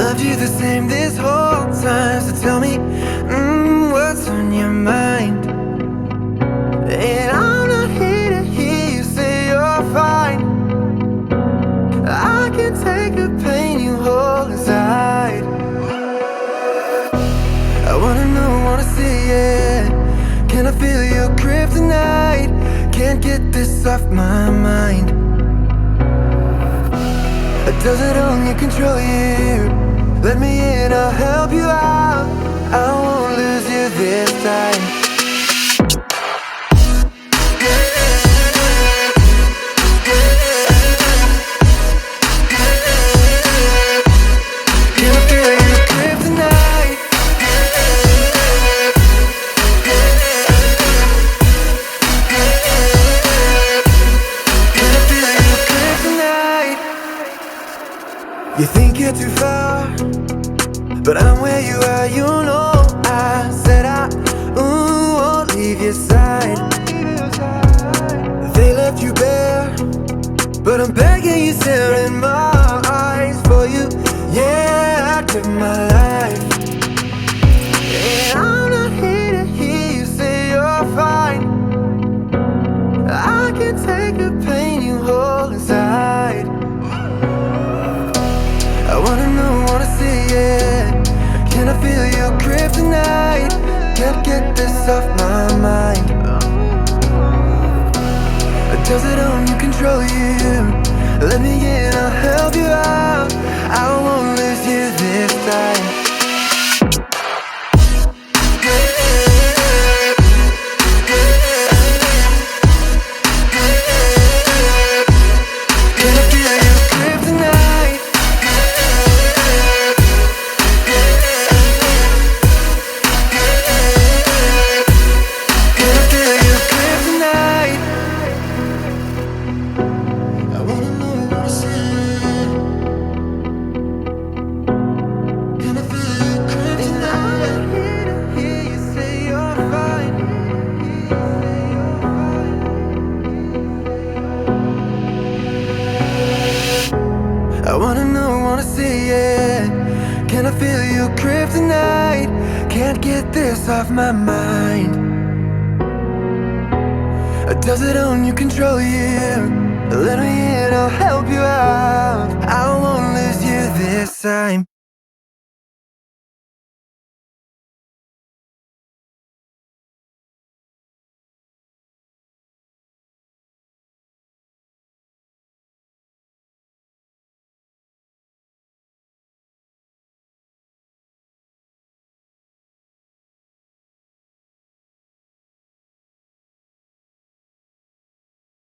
loved you the same this whole time. So tell me, what's on your mind? And I'm not here to hear you say you're fine. I can take the pain you hold inside. I wanna know, wanna see it. Can I feel your kryptonite? Can't get this off my mind. Does it only control you? Let me in, I'll help you out. I won't lose you this time. Can I feel your kryptonite? Can I feel your kryptonite? You think you're too far, but I'm where you are, you know. I said I won't leave your side. They left you bare, but I'm begging you, stare in my eyes. For you, yeah, I give my life. And I'm not here to hear you say you're fine. I can take the pain you hold inside. I wanna know, wanna see it. Can I feel your kryptonite? Can't get this off my mind. Does it only control you? Let me in, I'll help you out. I won't lose you this time. Can I feel your kryptonite? Can I feel your kryptonite? I wanna know, wanna see. Can I feel your kryptonite? And I'm here to hear you say you're fine. I wanna know, wanna see it. Can I feel your kryptonite? Can't get this off my mind. Does it only control you? Let me in, I'll help you out. I won't lose you this time.